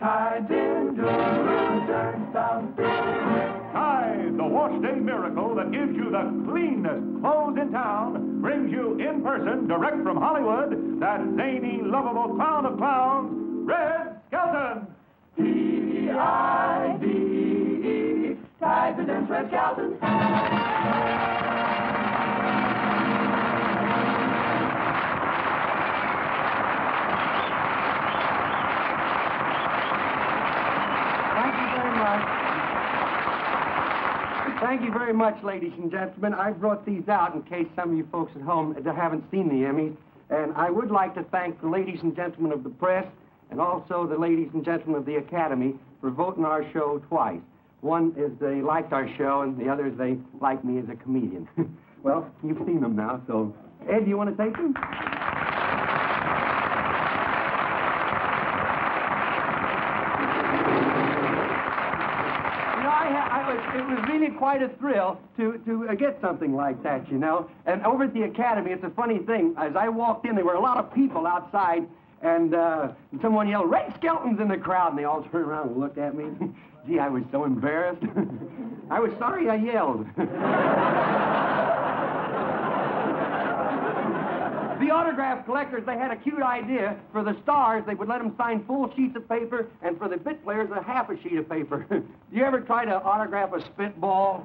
Tide's in Duluth, turn south. Tide, the wash day miracle that gives you the cleanest clothes in town, brings you in person, direct from Hollywood, that zany, lovable clown of clowns, Red Skelton. T-I-D-E, Tide presents Red Skelton. Thank you very much, ladies and gentlemen. I brought these out in case some of you folks at home haven't seen the Emmys. And I would like to thank the ladies and gentlemen of the press and also the ladies and gentlemen of the Academy for voting our show twice. One is they liked our show, and the other is they like me as a comedian. Well, you've seen them now, so... Ed, do you want to take them? It was really quite a thrill to get something like that, you know. And over at the Academy, it's a funny thing. As I walked in, there were a lot of people outside, and someone yelled, "Red Skelton's in the crowd," and they all turned around and looked at me. Gee, I was so embarrassed. I was sorry I yelled. The autograph collectors, they had a cute idea. For the stars, they would let them sign full sheets of paper, and for the bit players, a half a sheet of paper. Do you ever try to autograph a spitball?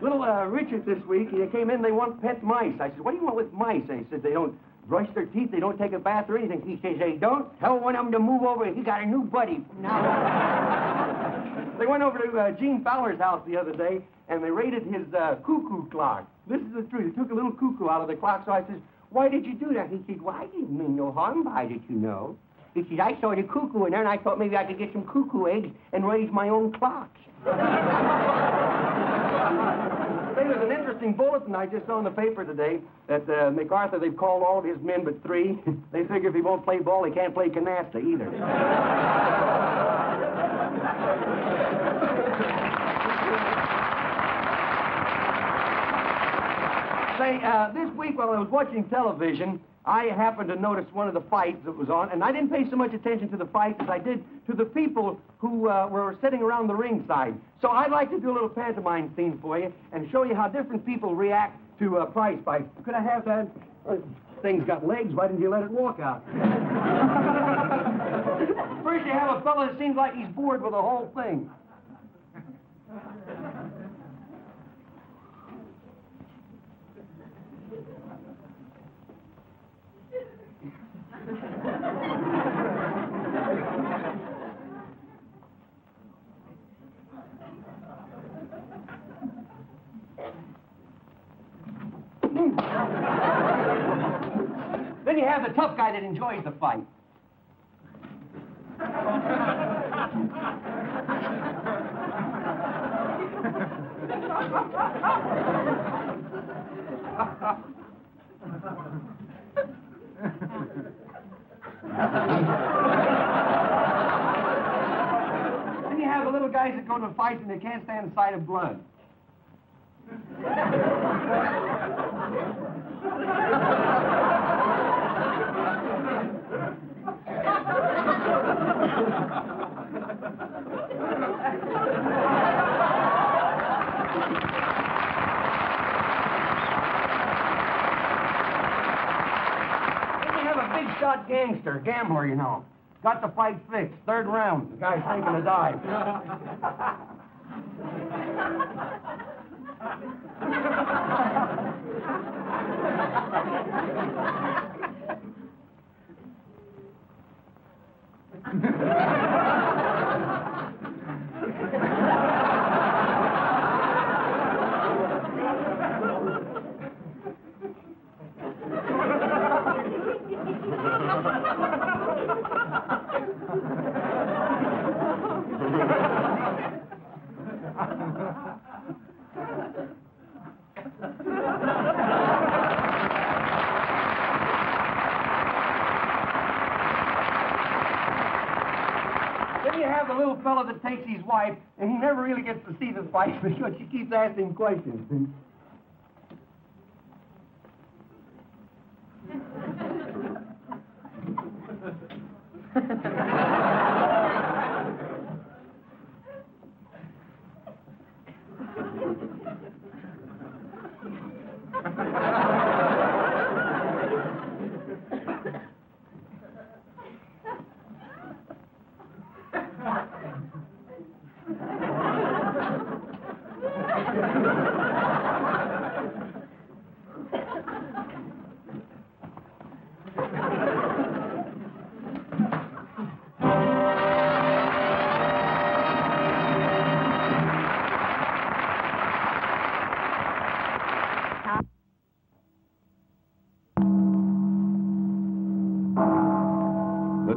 little Richard this week, he came in, they want pet mice. I said, "What do you want with mice?" They said, "They don't brush their teeth, they don't take a bath or anything." He says, "They don't? Tell one of them to move over. He got a new buddy." They went over to Gene Fowler's house the other day, and they raided his cuckoo clock. This is the truth. He took a little cuckoo out of the clock, so I says, "Why did you do that?" He said, "Well, I didn't mean no harm by it, you know." He said, "I saw the cuckoo in there, and I thought maybe I could get some cuckoo eggs and raise my own clocks." There's an interesting bulletin I just saw in the paper today that MacArthur, they've called all of his men but 3. They figure if he won't play ball, he can't play canasta either. Say, this week while I was watching television, I happened to notice one of the fights that was on, and I didn't pay so much attention to the fight as I did to the people who were sitting around the ringside. So I'd like to do a little pantomime scene for you and show you how different people react to prize fights. Could I have that? Thing's got legs. Why didn't you let it walk out? First you have a fellow that seems like he's bored with the whole thing. Then you have the tough guy that enjoys the fight. Then you have the little guys that go to fights and they can't stand the sight of blood. Big-shot gangster, gambler, you know. Got the fight fixed. 3rd round. The guy's taking a dive. Then you have the little fellow that takes his wife, and he never really gets to see the fight because she keeps asking questions. The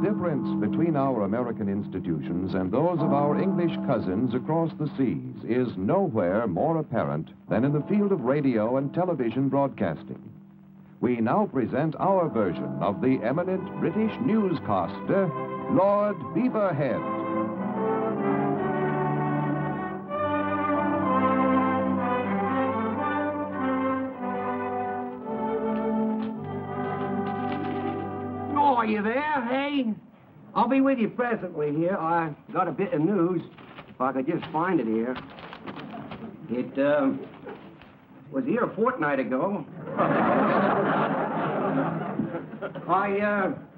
difference between our American institutions and those of our English cousins across the seas is nowhere more apparent than in the field of radio and television broadcasting. We now present our version of the eminent British newscaster, Lord Beaverhead. Oh, are you there, hey? I'll be with you presently here. I got a bit of news, if I could just find it here. It, was here a fortnight ago.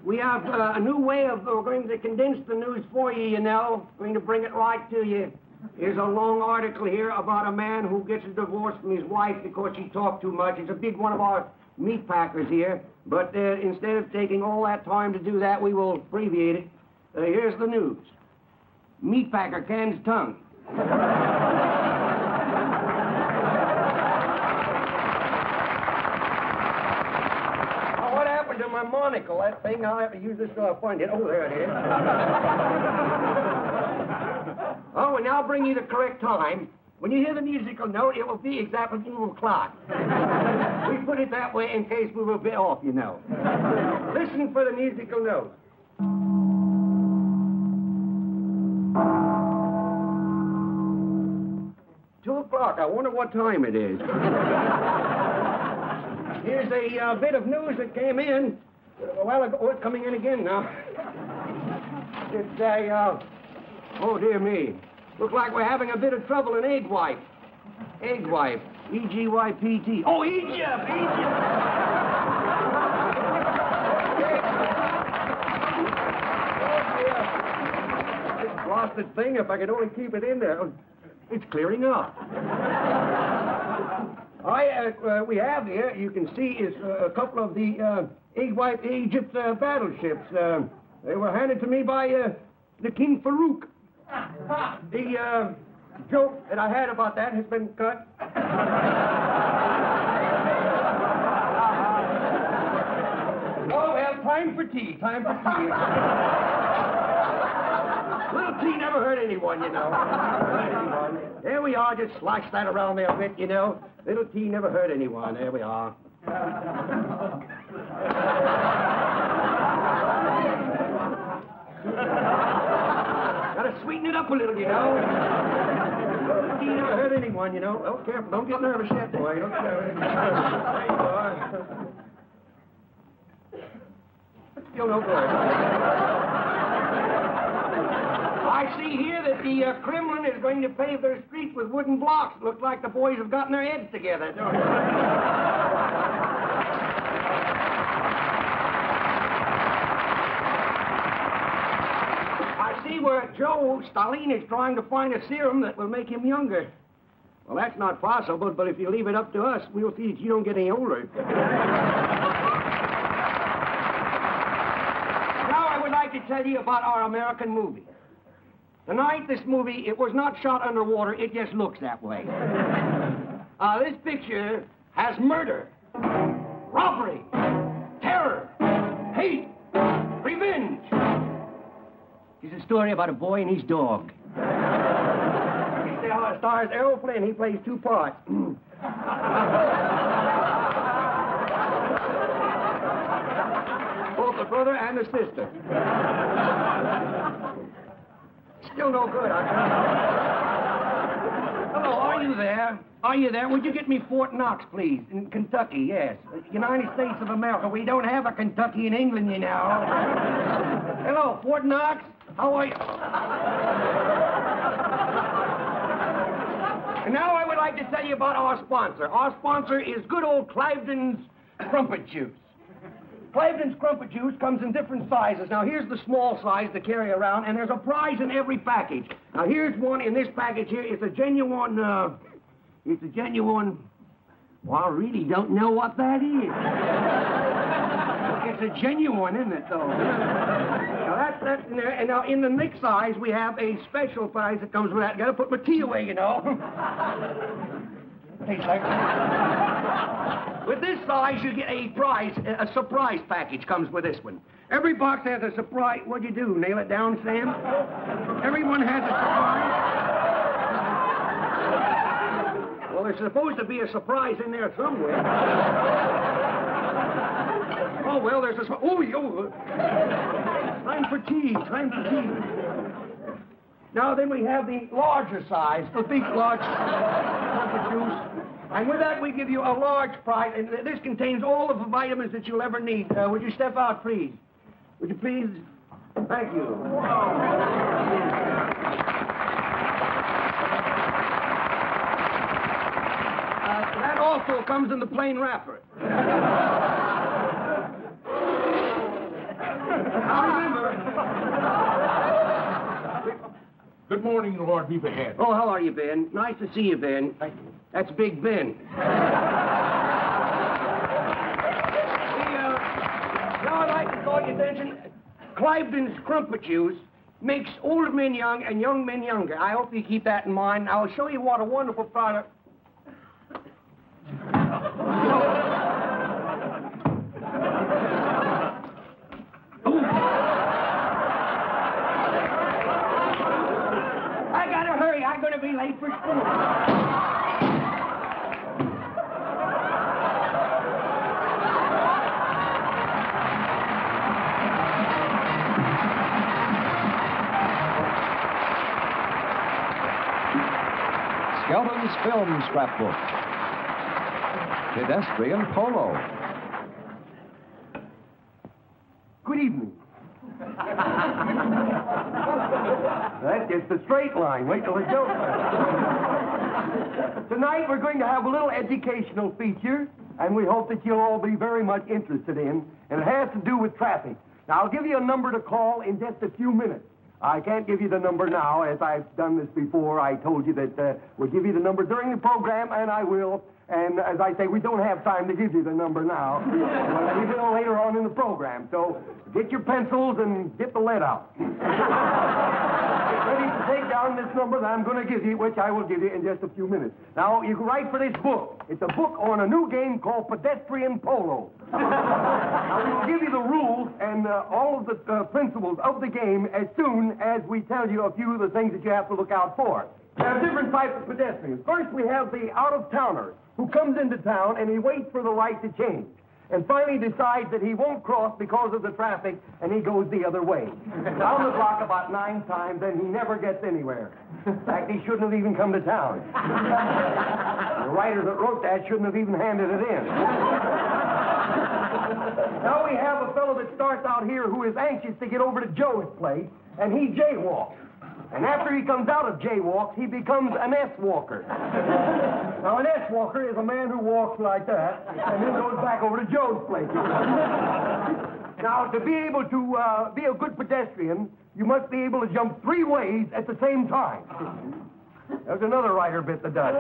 We have a new way of going to condense the news for you, you know. Going to bring it right to you. Here's a long article here about a man who gets a divorce from his wife because she talked too much. It's a big one of our meat packers here. But instead of taking all that time to do that, we will abbreviate it. Here's the news. Meat packer cans tongue. What happened to my monocle? That thing, I'll have to use this till I find it. Oh, there it is. Oh, and now I'll bring you the correct time. When you hear the musical note, it will be exactly 2 o'clock. We put it that way in case we were a bit off, you know. Listen for the musical note. Two o'clock. I wonder what time it is. Here's a bit of news that came in a while ago. Oh, it's coming in again now. It's a, oh, dear me. Looks like we're having a bit of trouble in egg wipe. Egg wipe. E-G-Y-P-T. Oh, Egypt! Egypt! This blasted thing, if I could only keep it in there. It's clearing up. We have here, you can see, is a couple of the egg wipe Egypt battleships. They were handed to me by the King Farouk. The joke that I had about that has been cut. Oh, well, time for tea. Time for tea. Little tea never hurt anyone, you know. There we are. Just slosh that around there a bit, you know. Little tea never hurt anyone. There we are. Gotta sweeten it up a little, you know. Tea never hurt anyone, you know. Oh, careful. Don't get nervous yet, boy. Don't get nervous. There you are. Still no good. I see here that the Kremlin is going to pave their streets with wooden blocks. Looks like the boys have gotten their heads together, don't it? I see where Joe Stalin is trying to find a serum that will make him younger. Well, that's not possible, but if you leave it up to us, we'll see that you don't get any older. Now I would like to tell you about our American movie. Tonight, this movie, it was not shot underwater, it just looks that way. This picture has murder, robbery, terror, hate, revenge. It's a story about a boy and his dog. It stars Errol Flynn. He plays 2 parts. Both the brother and the sister. Still no good, Hello, are you there? Are you there? Would you get me Fort Knox, please? In Kentucky, yes. United States of America. We don't have a Kentucky in England, you know. Hello, Fort Knox. How are you? And now I would like to tell you about our sponsor. Our sponsor is good old Cliveden's Crumpet Juice. Cliveden's Crumpet Juice comes in different sizes. Now, here's the small size to carry around, and there's a prize in every package. Now, here's one in this package here. It's a genuine, well, I really don't know what that is. It's a genuine, isn't it, though? Now, that's in there. And now, in the next size, we have a special prize that comes with that. Got to put my tea away, you know. Hey, sir. With this size, you get a prize, a surprise package comes with this one. Every box has a surprise. What'd you do, nail it down, Sam? Everyone has a surprise. Well, there's supposed to be a surprise in there somewhere. Oh, well, there's a... Time for tea, time for tea. Now, then we have the larger size, the big, large juice. And with that, we give you a large prize, and this contains all of the vitamins that you'll ever need. Would you step out, please? Would you please? Thank you. That also comes in the plain wrapper. Now, remember... Good morning, Lord Beaverhead. Oh, how are you, Ben? Nice to see you, Ben. That's Big Ben. Now I'd like to call your attention. Cliveden's Crumpet Juice makes old men young and young men younger. I hope you keep that in mind. I'll show you what a wonderful product. I gotta hurry. I'm gonna be late for school. Skelton's Film Scrapbook. Pedestrian Polo. Good evening. That's just a straight line. Wait till it goes. Tonight we're going to have a little educational feature, and we hope that you'll all be very much interested in, and it has to do with traffic. Now, I'll give you a number to call in just a few minutes. I can't give you the number now, as I've done this before. I told you that we'll give you the number during the program, and I will. And as I say, we don't have time to give you the number now. But we will later on in the program. So get your pencils and get the lead out. Get ready to take down this number that I'm going to give you, which I will give you in just a few minutes. Now, you can write for this book. It's a book on a new game called Pedestrian Polo. Now, we will give you the rules and all of the principles of the game as soon as we tell you a few of the things that you have to look out for. There are different types of pedestrians. First, we have the out-of-towner who comes into town and he waits for the light to change and finally decides that he won't cross because of the traffic and he goes the other way. Down the block about 9 times and he never gets anywhere. In fact, he shouldn't have even come to town. The writer that wrote that shouldn't have even handed it in. Now we have a fellow that starts out here who is anxious to get over to Joe's place, and he jaywalks. And after he comes out of jaywalks, he becomes an S-walker. Now, an S-walker is a man who walks like that and then goes back over to Joe's place. Now, to be able to be a good pedestrian, you must be able to jump 3 ways at the same time. There's another writer bit that does.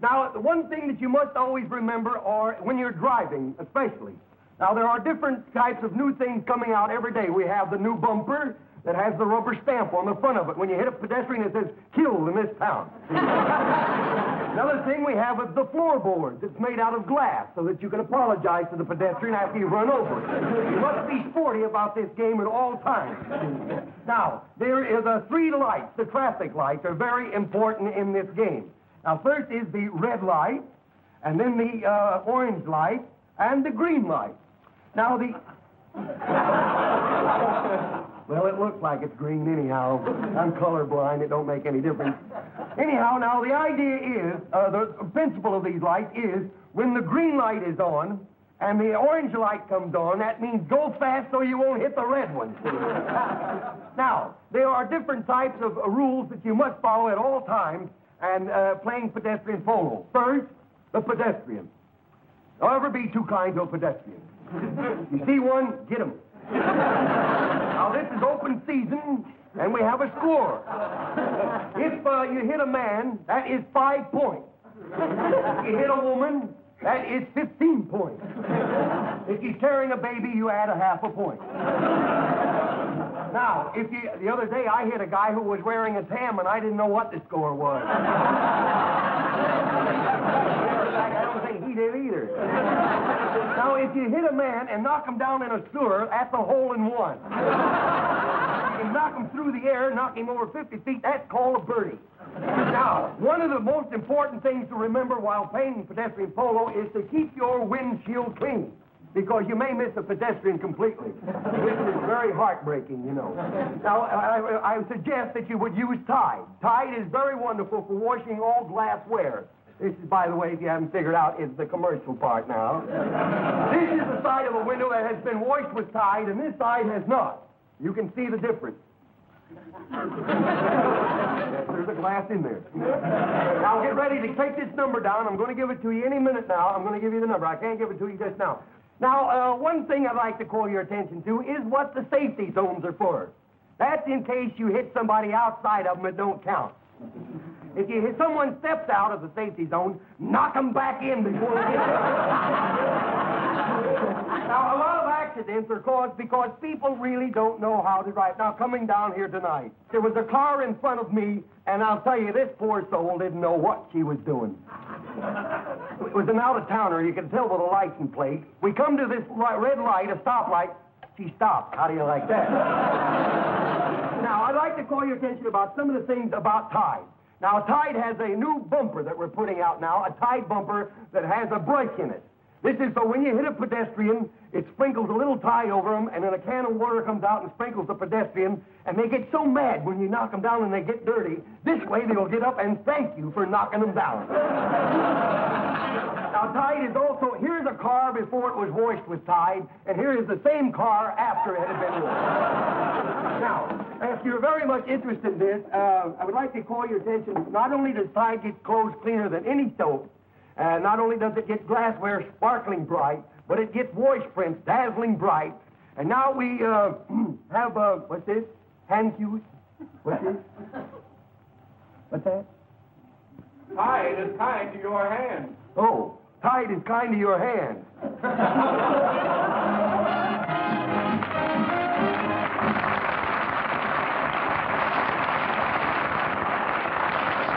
Now, the one thing that you must always remember, or when you're driving especially, now, there are different types of new things coming out every day. We have the new bumper that has the rubber stamp on the front of it. When you hit a pedestrian, it says, killed in this town. Another thing we have is the floorboards. It's made out of glass so that you can apologize to the pedestrian after you run over. You must be sporty about this game at all times. Now, there is 3 lights. The traffic lights are very important in this game. Now, first is the red light, and then the orange light, and the green light. Now, Well, it looks like it's green anyhow. I'm colorblind. It don't make any difference. Anyhow, now, the idea is, the principle of these lights is, when the green light is on and the orange light comes on, that means go fast so you won't hit the red one. Now, there are different types of rules that you must follow at all times and playing pedestrian polo. First, the pedestrian. There'll ever be two kinds of pedestrians. You see one, get him. Now, this is open season, and we have a score. If you hit a man, that is 5 points. If you hit a woman, that is 15 points. If he's carrying a baby, you add a half a point. Now, the other day I hit a guy who was wearing a tam, and I didn't know what the score was. I don't think he did either. Now, if you hit a man and knock him down in a sewer, that's a hole in one. If you knock him through the air, knock him over 50 feet, that's called a birdie. Now, one of the most important things to remember while playing pedestrian polo is to keep your windshield clean, because you may miss a pedestrian completely, which is very heartbreaking, you know. Now, I suggest that you would use Tide. Tide is very wonderful for washing all glassware. This is, by the way, if you haven't figured out, is the commercial part now. This is the side of a window that has been washed with Tide, and this side has not. You can see the difference. There's a glass in there. Now, get ready to take this number down. I'm going to give it to you any minute now. I'm going to give you the number. I can't give it to you just now. Now, one thing I'd like to call your attention to is what the safety zones are for. That's in case you hit somebody outside of them, it don't count. If someone steps out of the safety zone, knock them back in before they get there. Now, a lot of accidents are caused because people really don't know how to drive. Now, coming down here tonight, there was a car in front of me, and I'll tell you, this poor soul didn't know what she was doing. It was an out-of-towner. You could tell by the license plate. We come to this red light, a stoplight. She stopped. How do you like that? Now, I'd like to call your attention about some of the things about Tide. Now, Tide has a new bumper that we're putting out now, a Tide bumper that has a brush in it. This is so when you hit a pedestrian, it sprinkles a little Tide over them, and then a can of water comes out and sprinkles the pedestrian, and they get so mad when you knock them down and they get dirty. This way, they'll get up and thank you for knocking them down. Now, Tide is also, here's a car before it was washed with Tide, and here is the same car after it had been washed. Now, if you're very much interested in this, I would like to call your attention. Not only does Tide get clothes cleaner than any soap, not only does it get glassware sparkling bright, but it gets wash prints dazzling bright. And now we have, what's this? Hand cues? What's this? What's that? Tide is kind to your hand. Oh, Tide is kind to your hand.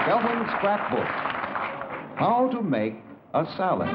Skelton Scrapbook. How to make a salad.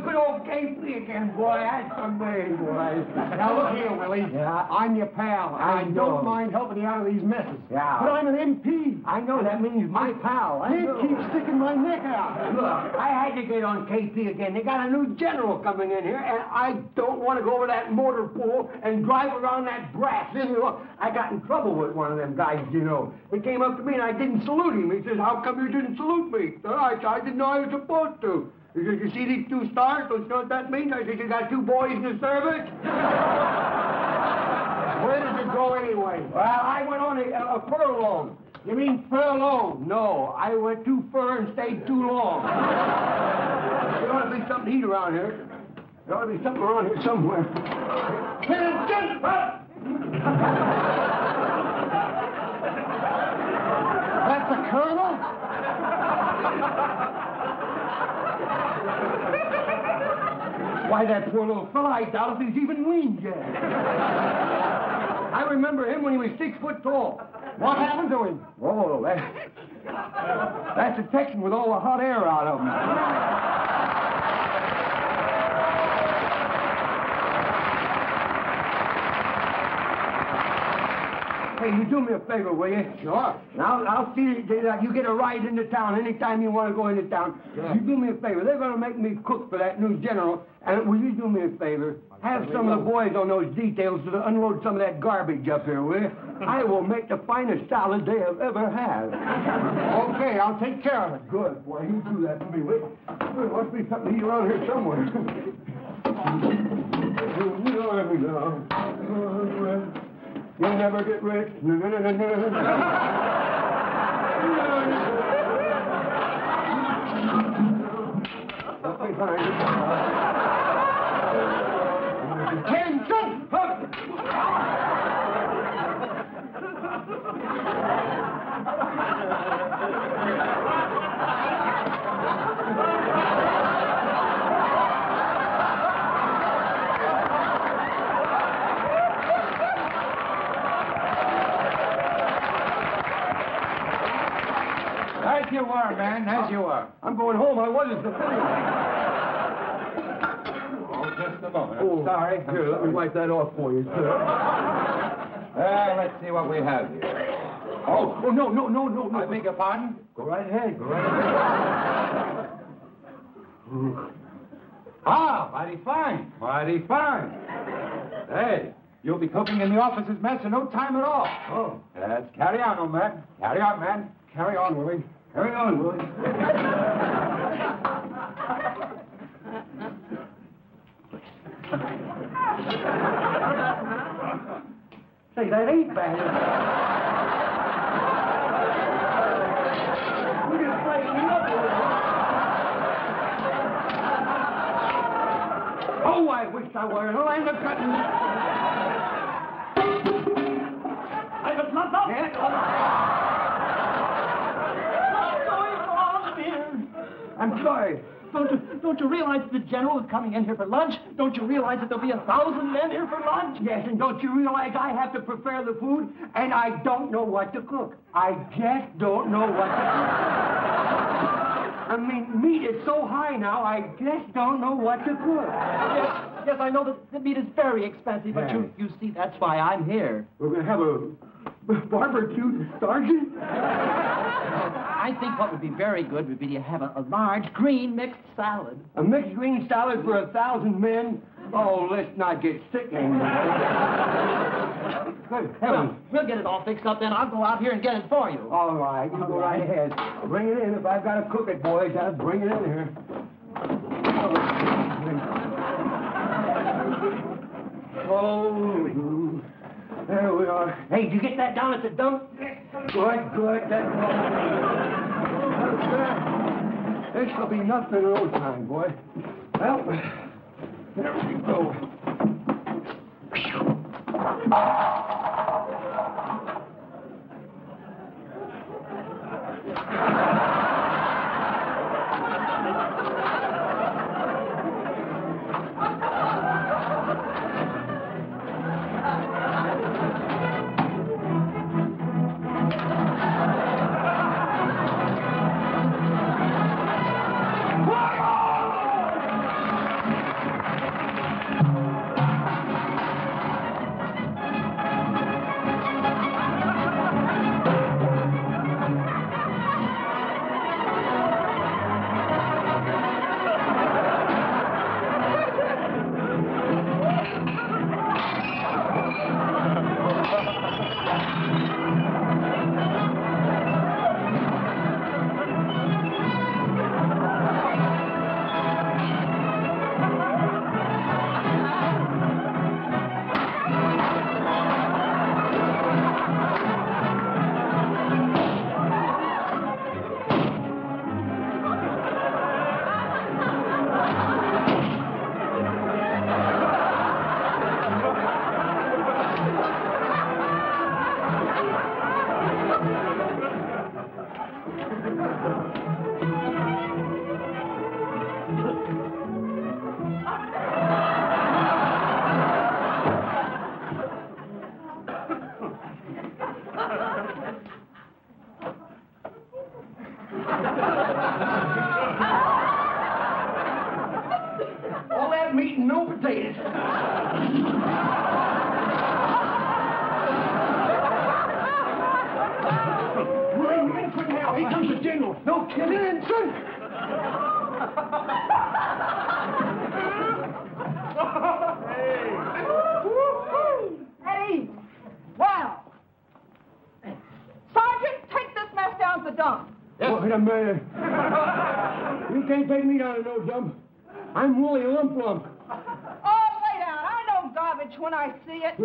Good old Casey again, boy. That's someday, boy. Now, look here, Willie. Yeah? I'm your pal. I don't mind helping you out of these messes. Yeah. But I'm an MP. I know that means my pal. I can't keep sticking my neck out. Look, I had to get on KP again. They got a new general coming in here, and I don't want to go over that motor pool and drive around that brass. Look, I got in trouble with one of them guys, you know. He came up to me, and I didn't salute him. He says, how come you didn't salute me? I didn't know I was supposed to. He said, you see these two stars? Don't you know what that means? I said, you got two boys in the service? Where did you go anyway? Well, I went on a furlong. You mean furlong? No, I went too fur and stayed too long. There ought to be something to eat around here. There ought to be something around here somewhere. That's the colonel? Why, that poor little fella, I doubt if he's even weaned yet. I remember him when he was 6 foot tall. What happened to him? Oh, that's a Texan with all the hot air out of him. Hey, you do me a favor, will you? Sure. Now, I'll see that you get a ride into town anytime you want to go into town. Sure. You do me a favor. They're going to make me cook for that new general. And will you do me a favor? Have some of the boys on those details to unload some of that garbage up here, will you? I will make the finest salad they have ever had. Okay, I'll take care of it. Good. Boy, you do that for me, will you? There must be something to eat around here somewhere. You'll never get rich. Attention! As you were, man, as you were. I'm going home. I wasn't the Oh, just a moment. Oh, Sorry. Here, let me wipe that off for you, sir. Let's see what we have here. Oh, no. I beg your pardon? Go right ahead. Ah, mighty fine. Mighty fine. Hey, you'll be cooking in the officer's mess in no time at all. Oh. Yes, carry on, old man. Carry on, man. Carry on, Willie. Carry on, Willie. Say, that ain't bad. Look at it flaking up. Oh, I wish I were in a land of cotton. I was not up. I'm sorry. Don't you realize the general is coming in here for lunch? Don't you realize that there'll be 1,000 men here for lunch? Yes, and don't you realize I have to prepare the food, and I don't know what to cook. I just don't know what to cook. I mean, meat is so high now, I just don't know what to cook. Yes, I know that the meat is very expensive, but you see, that's why I'm here. We're going to have a barbecued sergeant? I think what would be very good would be to have a large green mixed salad. A mixed green salad for 1,000 men? Oh, let's not get sickening. Good heavens. Well, we'll get it all fixed up then. I'll go out here and get it for you. All right, you go right ahead. Bring it in. If I've got to cook it, boys, I'll bring it in here. Oh, there we are. Hey, did you get that down at the dump? Good. That's this will be nothing in no time, boy. Well, there we go. General. No kidding, son. Eddie! Wow! Sergeant, take this mess down to the dump. Wait a minute. You can't take me down to no dump. I'm Willie Lump Lump. Oh, lay down. I know garbage when I see it.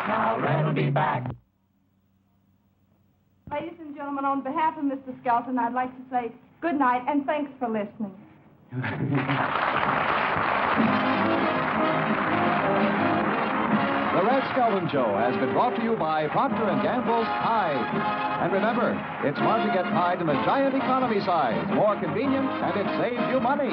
Now Red will be back. Ladies and gentlemen, on behalf of Mr. Skelton, I'd like to say good night and thanks for listening. The Red Skelton Show has been brought to you by Procter & Gamble's Tide. And remember, it's smart to get Tide in the giant economy size. More convenient, and it saves you money.